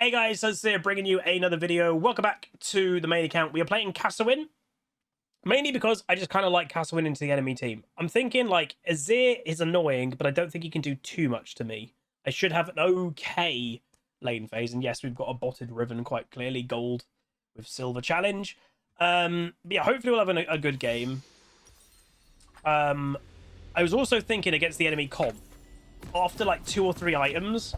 Hey guys, HuzzyGames bringing you another video. Welcome back to the main account. We are playing KASSADIN'S, mainly because I just kind of like KASSADIN'S into the enemy team. I'm thinking like Azir is annoying, but I don't think he can do too much to me. I should have an okay lane phase, and yes, we've got a botted Riven quite clearly, gold with silver challenge. Yeah, hopefully we'll have a good game. I was also thinking against the enemy comp, after like 2 or 3 items,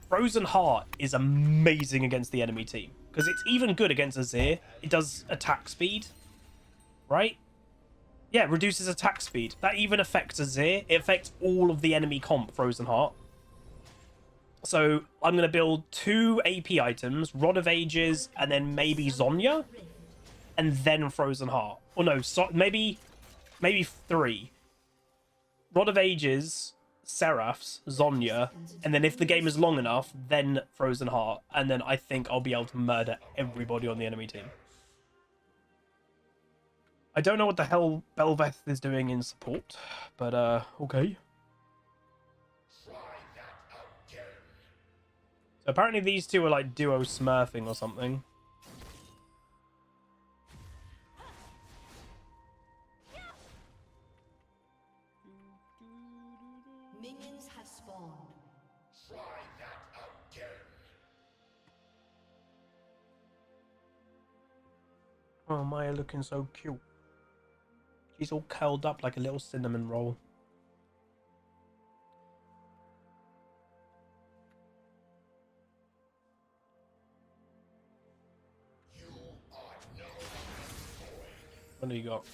Frozen Heart is amazing against the enemy team because it's even good against Azir. It does attack speed, right? Yeah, it reduces attack speed. That even affects Azir. It affects all of the enemy comp, Frozen Heart. So I'm going to build 2 AP items, Rod of Ages, and then maybe Zhonya, and then Frozen Heart. Or no, maybe 3. Rod of Ages, Seraphs, Zhonya, and then if the game is long enough, then Frozen Heart, and then I think I'll be able to murder everybody on the enemy team. I don't know what the hell Belveth is doing in support, but okay. So apparently these two are like duo smurfing or something. Minions have spawned. Try that again. Oh, Maya looking so cute. She's all curled up like a little cinnamon roll. What do you got?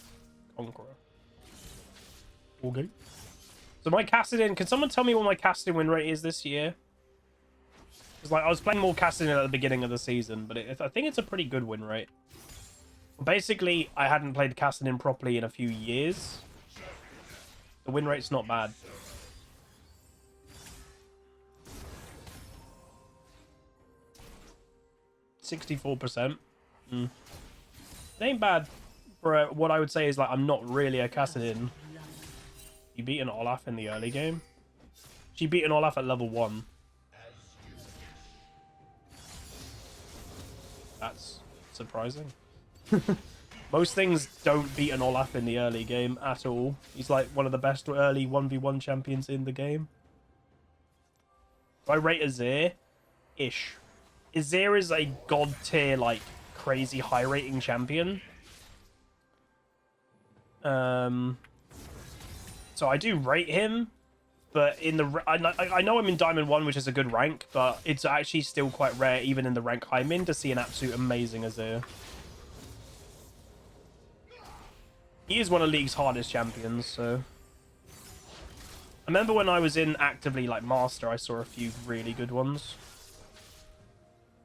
Conqueror. Okay. So my Kassadin, can someone tell me what my Kassadin win rate is this year? Because like I was playing more Kassadin at the beginning of the season, but I think it's a pretty good win rate. Basically, I hadn't played Kassadin properly in a few years. The win rate's not bad. %64%. It ain't bad for what I would say is like I'm not really a Kassadin. She beat an Olaf in the early game. She beat an Olaf at level 1. That's surprising. Most things don't beat an Olaf in the early game at all. He's like one of the best early 1v1 champions in the game. So I rate Azir-ish. Azir is a god tier, like, crazy high rating champion. So I do rate him, but in the I know I'm in Diamond 1, which is a good rank, but it's actually still quite rare, even in the rank I'm in, to see an absolute amazing Azir. He is one of League's hardest champions, so... I remember when I was in actively, like, Master, I saw a few really good ones.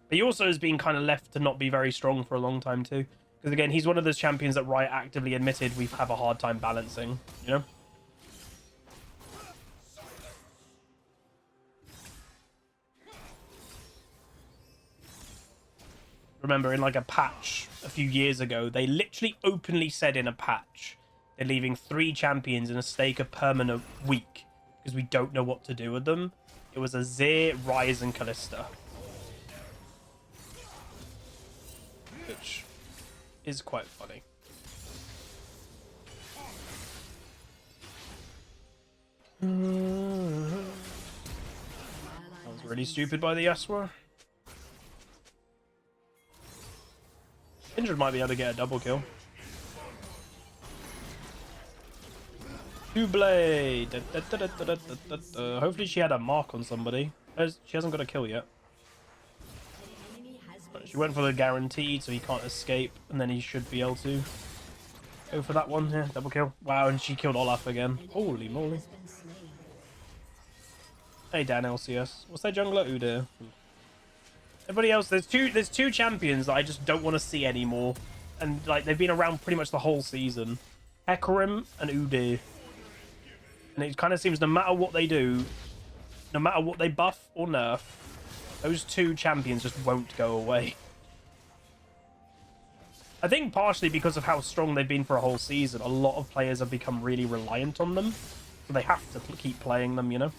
But he also has been kind of left to not be very strong for a long time, too. Because, again, he's one of those champions that Riot actively admitted we have a hard time balancing, you know? Remember, in like a patch a few years ago, they literally openly said in a patch they're leaving 3 champions in a state of permanent weak because we don't know what to do with them. It was Azir, Ryze, and Kalista, which is quite funny. That was really stupid by the Yasuo. Kindred might be able to get a double kill. 2 blade. Hopefully she had a mark on somebody. She hasn't got a kill yet. She went for the guaranteed, so he can't escape, and then he should be able to go for that one. Yeah, double kill. Wow, and she killed Olaf again. Holy moly. Hey Dan LCS. What's that jungler? Udyr. Everybody else, there's two champions that I just don't want to see anymore, and like they've been around pretty much the whole season. Hecarim and Udyr, and it kind of seems no matter what they do, no matter what they buff or nerf, those 2 champions just won't go away. I think partially because of how strong they've been for a whole season, a lot of players have become really reliant on them, so they have to keep playing them, you know.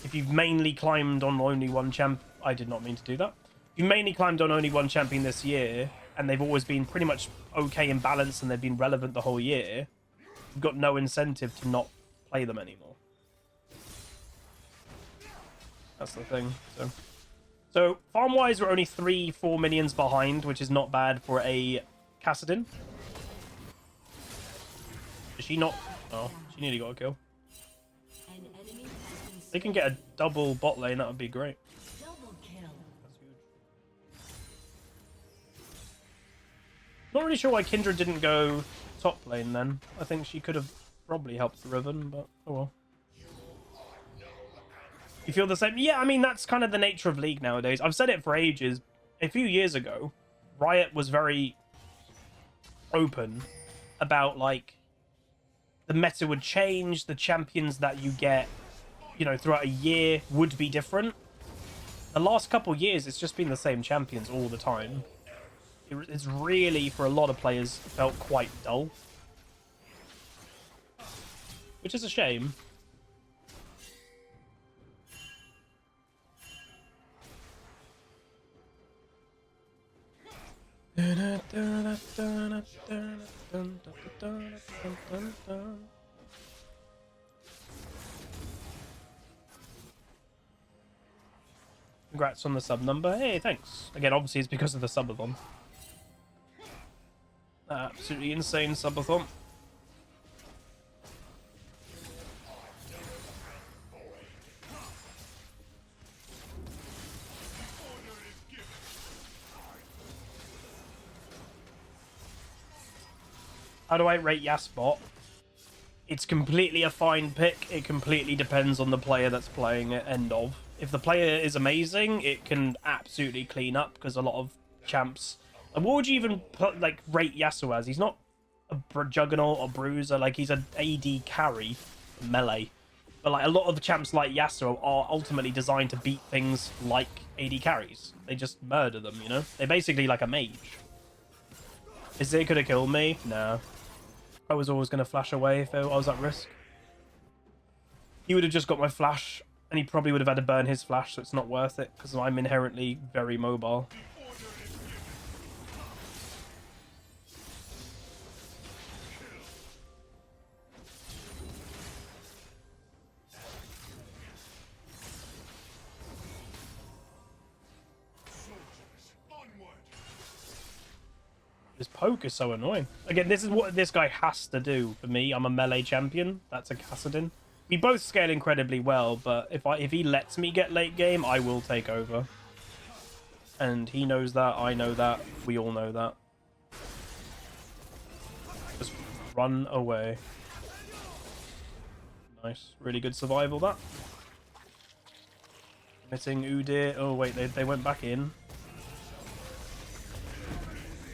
if you've mainly climbed on only one champ, I did not mean to do that. You've mainly climbed on only one champion this year, and they've always been pretty much okay in balance, and they've been relevant the whole year. You've got no incentive to not play them anymore. That's the thing. So farm-wise, we're only 3-4 minions behind, which is not bad for a Kassadin. Is she not? Oh, she nearly got a kill. They can get a double bot lane, that would be great. Double kill. That's huge. Not really sure why Kindred didn't go top lane then. I think she could have probably helped Riven, but oh well. You feel the same? Yeah, I mean, that's kind of the nature of League nowadays. I've said it for ages. A few years ago, Riot was very open about, like, the meta would change, the champions that you get, you know, throughout a year would be different. The last couple years, it's just been the same champions all the time. It's really, for a lot of players, felt quite dull. Which is a shame. Congrats on the sub number. Hey, thanks. Again, obviously it's because of the subathon. Absolutely insane subathon. How do I rate Yasbot? It's completely a fine pick. It completely depends on the player that's playing it, end of. If the player is amazing, it can absolutely clean up, because a lot of champs... And what would you even put, like, rate Yasuo as? He's not a juggernaut or bruiser, like, he's an AD carry, melee. But, like, a lot of the champs like Yasuo are ultimately designed to beat things like AD carries. They just murder them, you know? They're basically like a mage. Azir could have killed me? No. I was always going to flash away if I was at risk. He would have just got my flash, and he probably would have had to burn his flash, so it's not worth it, because I'm inherently very mobile. This poke is so annoying. Again, this is what this guy has to do for me. I'm a melee champion. That's a Kassadin. We both scale incredibly well, but if he lets me get late game, I will take over. And he knows that, I know that, we all know that. Just run away. Nice. Really good survival, that. Missing Udyr. Oh, wait, they went back in.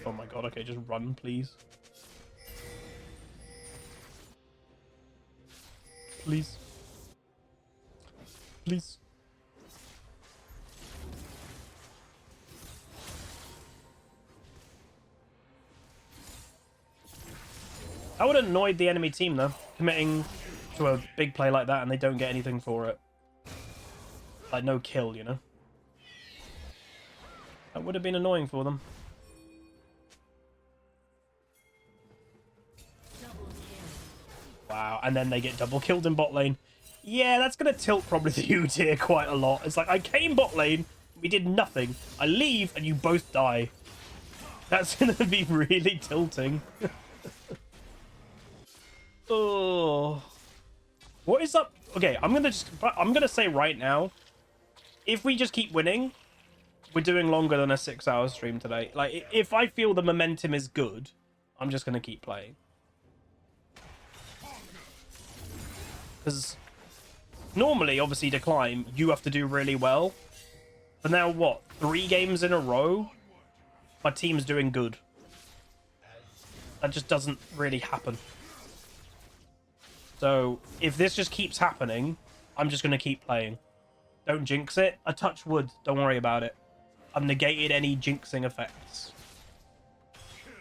Oh my god, okay, just run, please. Please. Please. I would have annoyed the enemy team, though, committing to a big play like that and they don't get anything for it. Like, no kill, you know? That would have been annoying for them. Wow, and then they get double killed in bot lane. Yeah, that's going to tilt probably the Udyr quite a lot. It's like, I came bot lane, we did nothing. I leave, and you both die. That's going to be really tilting. Oh. What is up? Okay, I'm going to say right now, if we just keep winning, we're doing longer than a 6-hour stream today. Like, if I feel the momentum is good, I'm just going to keep playing. Because normally, obviously, to climb, you have to do really well. But now, what? 3 games in a row? My team's doing good. That just doesn't really happen. So, if this just keeps happening, I'm just going to keep playing. Don't jinx it. I touch wood. Don't worry about it. I've negated any jinxing effects.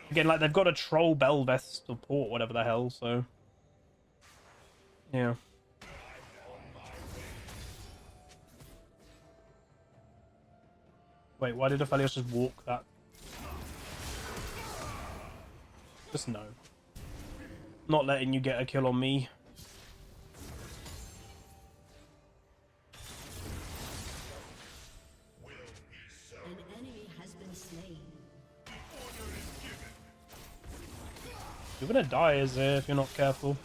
Again, like, they've got a troll Belveth support, whatever the hell, so... Yeah. Wait, why did Aphelios just walk that? Just no. Not letting you get a kill on me. An enemy has been slain. You're gonna die, as if you're not careful.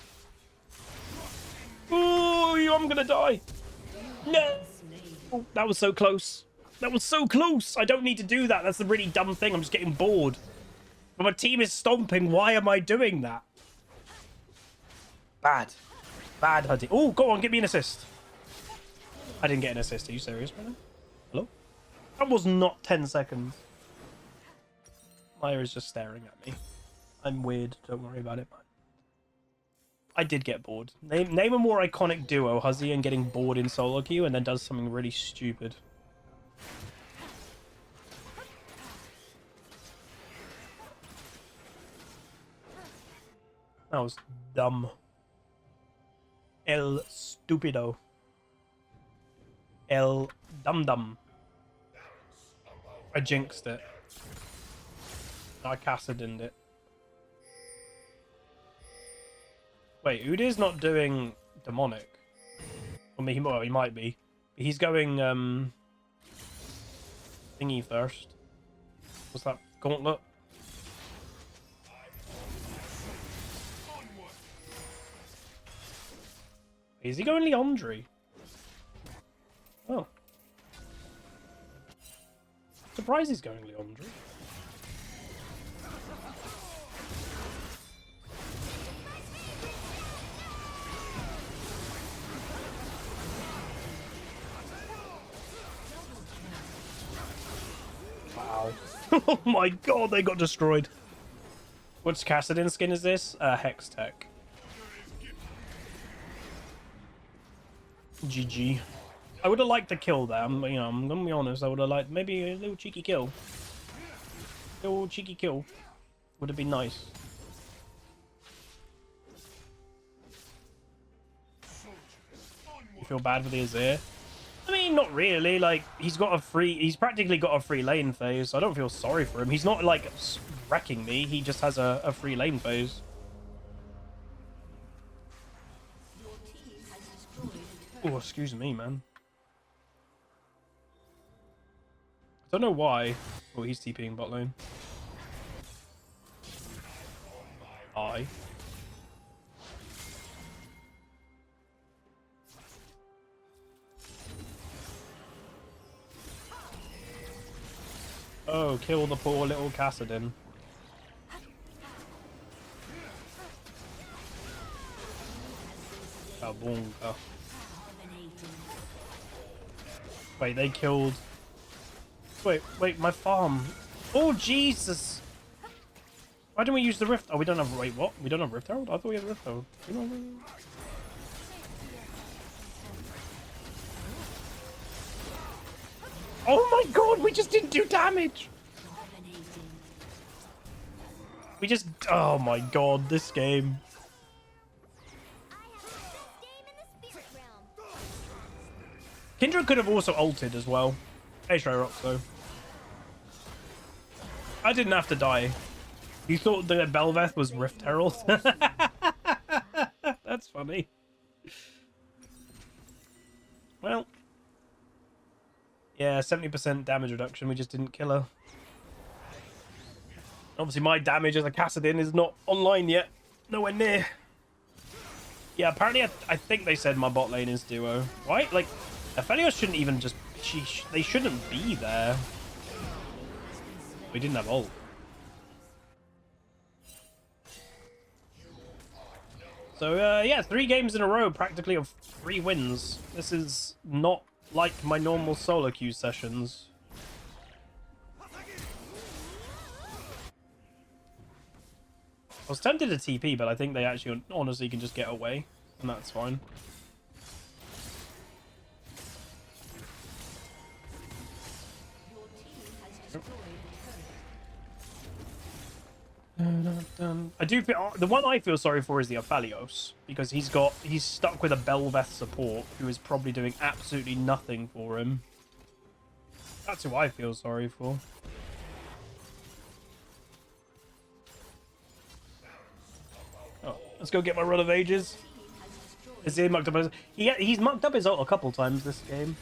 Oh, I'm gonna die. No. Oh, that was so close. That was so close. I don't need to do that. That's a really dumb thing. I'm just getting bored. But my team is stomping. Why am I doing that? Bad. Bad, Huzzy. Oh, go on. Give me an assist. I didn't get an assist. Are you serious right now? Hello? That was not 10 seconds. Maya is just staring at me. I'm weird. Don't worry about it. I did get bored. Name a more iconic duo, Huzzy, and getting bored in solo queue and then does something really stupid. That was dumb. El stupido. El dum-dum. I jinxed it. I Kassadin'd it. Wait, Udir's not doing demonic. I mean, well, he might be. He's going thingy first. What's that? Gauntlet? Is he going Leandre? Oh. Surprised he's going Leandre. Wow. Oh my god, they got destroyed. Which Kassadin skin is this? Hex Tech. GG. I would have liked the kill there. I'm gonna be honest. I would have liked maybe a little cheeky kill. A little cheeky kill would have been nice. You feel bad for the Azir? I mean, not really. Like, he's practically got a free lane phase, so I don't feel sorry for him. He's not, like, wrecking me. He just has a free lane phase. Oh, excuse me, man. I don't know why. Oh, he's TPing bot lane. Aye. Oh, kill the poor little Kassadin. Kabunga. Wait, they killed... Wait, my farm. Oh, Jesus! Why don't we use the Rift? Oh, we don't have... Wait, what? We don't have Rift Herald? I thought we had Rift Herald. Oh my god, we just didn't do damage! We just... Oh my god, this game. Kindred could have also ulted as well. Hey, Rock, though. I didn't have to die. You thought that Belveth was Rift Herald? That's funny. Well. Yeah, 70% damage reduction. We just didn't kill her. Obviously, my damage as a Kassadin is not online yet. Nowhere near. Yeah, apparently I think they said my bot lane is duo. Right? Like, Aphelios shouldn't even just... They shouldn't be there. We didn't have ult. So, yeah, 3 games in a row, practically of 3 wins. This is not like my normal solo queue sessions. I was tempted to TP, but I think they actually honestly can just get away, and that's fine. I do feel the one I feel sorry for is the Aphelios, because he's stuck with a Belveth support who is probably doing absolutely nothing for him. That's who I feel sorry for. Oh, let's go get my run of ages. Is he mucked up his... he's mucked up his ult a couple times this game.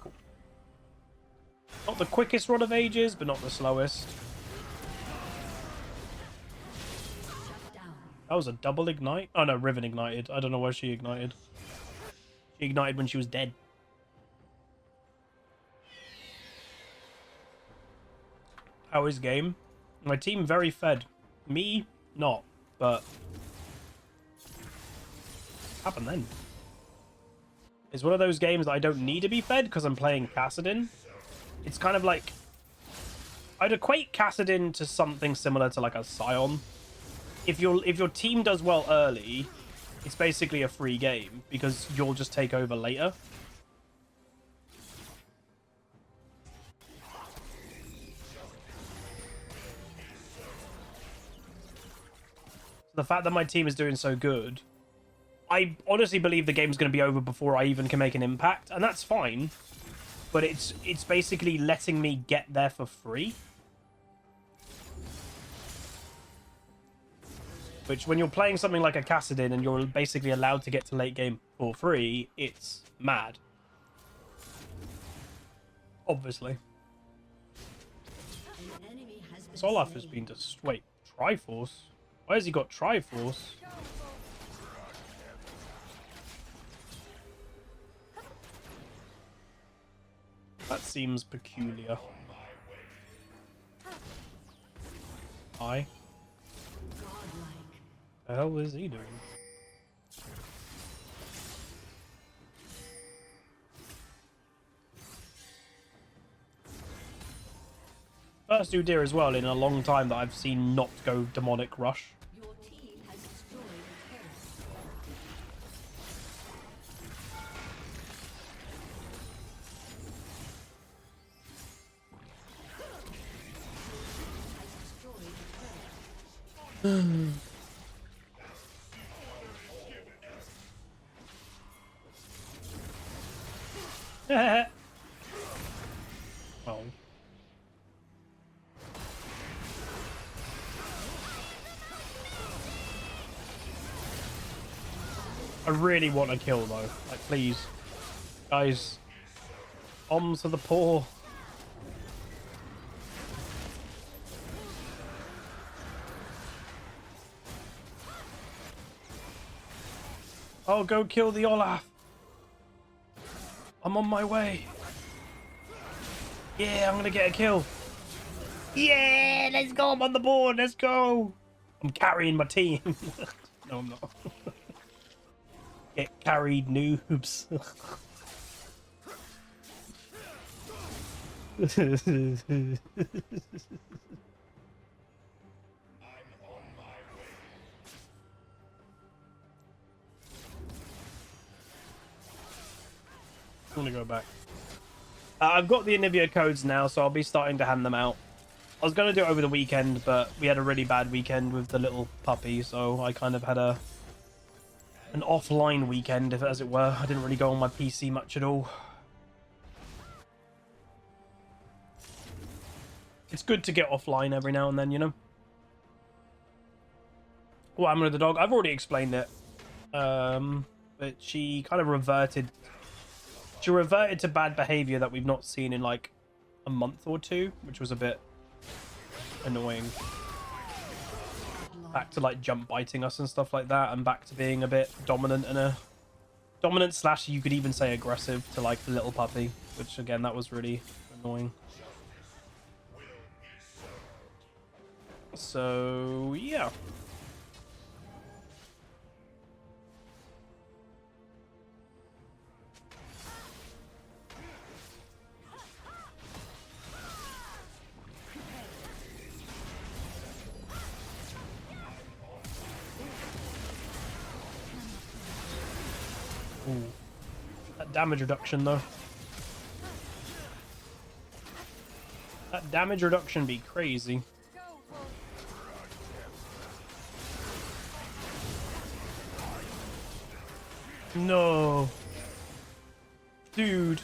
Cool. Not the quickest run of ages, but not the slowest. That was a double ignite? Oh no, Riven ignited. I don't know why she ignited. She ignited when she was dead. How is game? My team very fed. Me, not. But what happened then? It's one of those games that I don't need to be fed because I'm playing Kassadin. It's kind of like... I'd equate Kassadin to something similar to like a Scion. If your team does well early, it's basically a free game because you'll just take over later. The fact that my team is doing so good, I honestly believe the game's going to be over before I even can make an impact, and that's fine. But it's basically letting me get there for free. Which, when you're playing something like a Kassadin and you're basically allowed to get to late game for free, it's mad. Obviously. Olaf has been just... Wait, Triforce? Why has he got Triforce? That seems peculiar. Hi. The hell is he doing? First Udyr as well in a long time that I've seen not go demonic rush. Your team has destroyed a Oh. I really want a kill though. Like, please. Guys. Bombs to the poor. Oh, go kill the Olaf. I'm on my way. Yeah, I'm gonna get a kill. Yeah, let's go. I'm on the board. Let's go. I'm carrying my team. No, I'm not. Get carried, noobs. I'm gonna go back. I've got the Anivia codes now, so I'll be starting to hand them out. I was gonna do it over the weekend, but we had a really bad weekend with the little puppy, so I kind of had an offline weekend, if as it were. I didn't really go on my PC much at all. It's good to get offline every now and then, you know? What happened with the dog? I've already explained it. But she kind of reverted. She reverted to bad behavior that we've not seen in like a month or two, which was a bit annoying. Back to like jump biting us and stuff like that, and back to being a bit dominant and a dominant slash you could even say aggressive to like the little puppy, which again, that was really annoying. So yeah. Ooh. That damage reduction though. That damage reduction be crazy. No. Dude.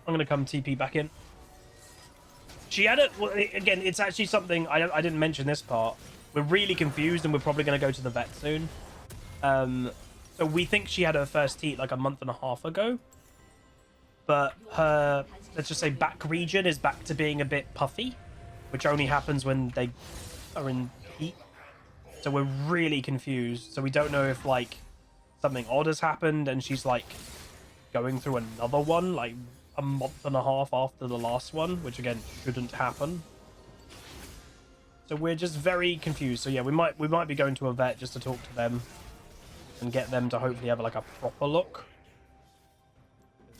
I'm going to come TP back in. She had it. Well, again, it's actually something I didn't mention this part. We're really confused, and we're probably going to go to the vet soon. So we think she had her first heat like a month and a half ago, but her, let's just say, back region is back to being a bit puffy, which only happens when they are in heat. So we're really confused. So we don't know if like something odd has happened, and she's like going through another one, like a month and a half after the last one, which again shouldn't happen. So we're just very confused. So yeah, we might be going to a vet just to talk to them and get them to hopefully have like a proper look.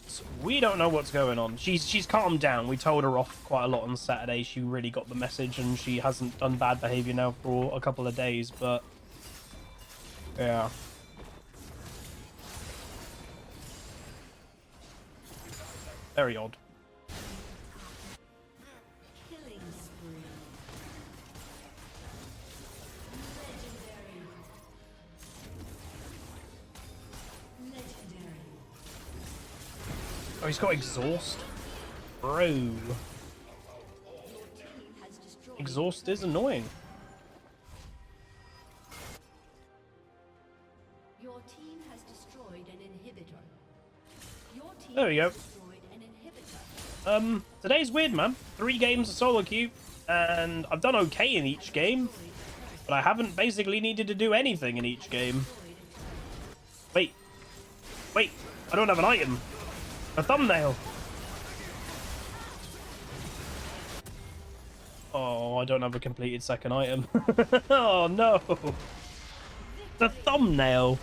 So we don't know what's going on. She's calmed down. We told her off quite a lot on Saturday. She really got the message, and she hasn't done bad behavior now for a couple of days. But yeah. Very odd. Killing spree. Legendary. Oh, he's got exhaust. Bro. Your team has destroyed. Exhaust is annoying. Your team has destroyed an inhibitor. Your team There we go. has destroyed an inhibitor. Today's weird, man. 3 games of solo queue, and I've done okay in each game, but I haven't basically needed to do anything in each game. Wait, I don't have an item. A thumbnail. Oh, I don't have a completed second item. Oh no. The thumbnail.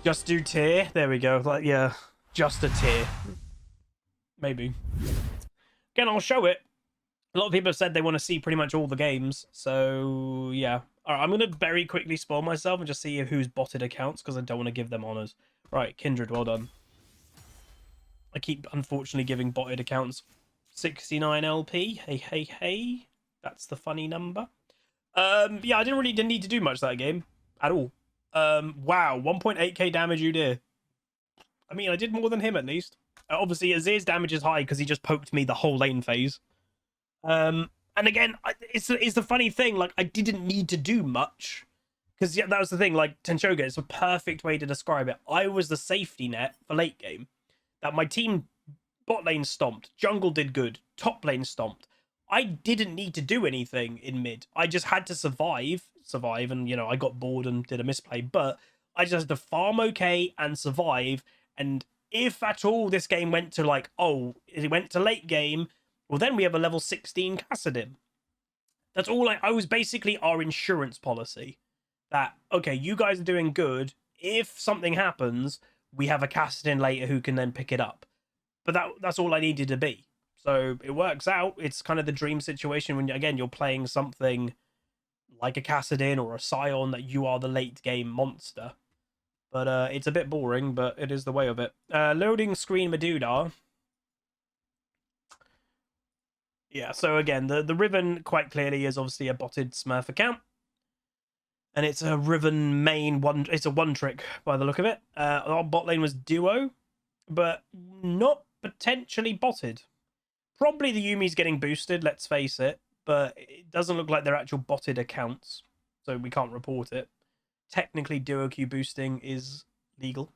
Just do tier. There we go. Like, yeah, just a tier. Maybe. Again, I'll show it. A lot of people have said they want to see pretty much all the games. So, yeah. Alright, I'm going to very quickly spoil myself and just see who's botted accounts, because I don't want to give them honors. Right, Kindred, well done. I keep, unfortunately, giving botted accounts 69 LP. Hey. That's the funny number. Yeah, I didn't need to do much that game. At all. Wow, 1.8k damage you did. I mean, I did more than him, at least. Obviously, Azir's damage is high because he just poked me the whole lane phase. And again, it's the funny thing. Like, I didn't need to do much. Because, yeah, that was the thing. Like, Tenshoga, it's a perfect way to describe it. I was the safety net for late game. That my team bot lane stomped. Jungle did good. Top lane stomped. I didn't need to do anything in mid. I just had to survive. And, you know, I got bored and did a misplay. But I just had to farm okay and survive. And if at all this game went to like, oh, it went to late game, well, then we have a level 16 Kassadin. That's all I was basically our insurance policy. That, okay, you guys are doing good. If something happens, we have a Kassadin later who can then pick it up. But that's all I needed to be. So it works out. It's kind of the dream situation when, again, you're playing something like a Kassadin or a Scion that you are the late game monster. But it's a bit boring, but it is the way of it. Loading screen Meduda. Yeah, so again, the Riven quite clearly is obviously a botted Smurf account. And it's a Riven main one. It's a one trick by the look of it. Our bot lane was duo, but not potentially botted. Probably the Yumi's getting boosted, let's face it. But it doesn't look like they're actual botted accounts. So we can't report it. Technically, duo queue boosting is legal.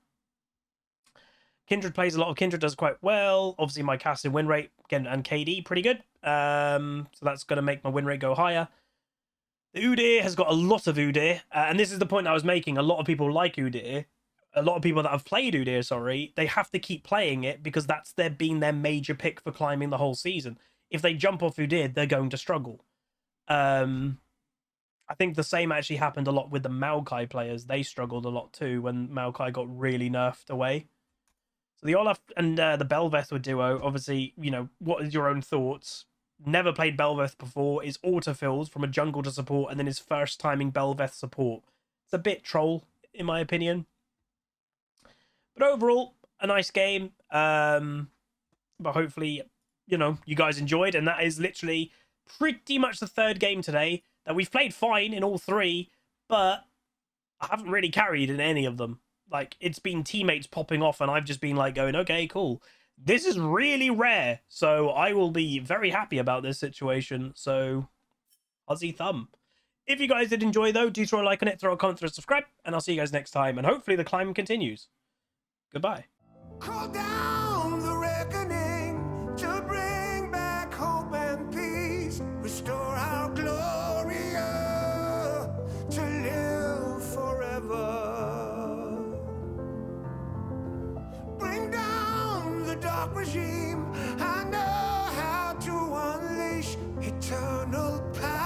Kindred plays a lot of Kindred, does quite well. Obviously, my casting win rate, again, and KD, pretty good. So that's going to make my win rate go higher. The Udyr has got a lot of Udyr. And this is the point I was making. A lot of people like Udyr. A lot of people that have played Udyr, sorry, they have to keep playing it because that's been their major pick for climbing the whole season. If they jump off Udyr, they're going to struggle. I think the same actually happened a lot with the Maokai players. They struggled a lot too when Maokai got really nerfed away. So the Olaf and the Bel'Veth were duo. Obviously, you know, what is your own thoughts? Never played Bel'Veth before. Is autofilled from a jungle to support and then his first timing Bel'Veth support. It's a bit troll, in my opinion. But overall, a nice game. But hopefully you know, you guys enjoyed. And that is literally pretty much the third game today that we've played fine in all three, but I haven't really carried in any of them. Like, it's been teammates popping off, and I've just been like going, okay, cool. This is really rare, so I will be very happy about this situation. So, Huzzy thumb. If you guys did enjoy, though, do throw a like on it, throw a comment, throw a subscribe, and I'll see you guys next time. And hopefully the climb continues. Goodbye. Call down the reckoning to bring back hope and peace. Restore our Gloria to live forever. Bring down the dark regime. I know how to unleash eternal power.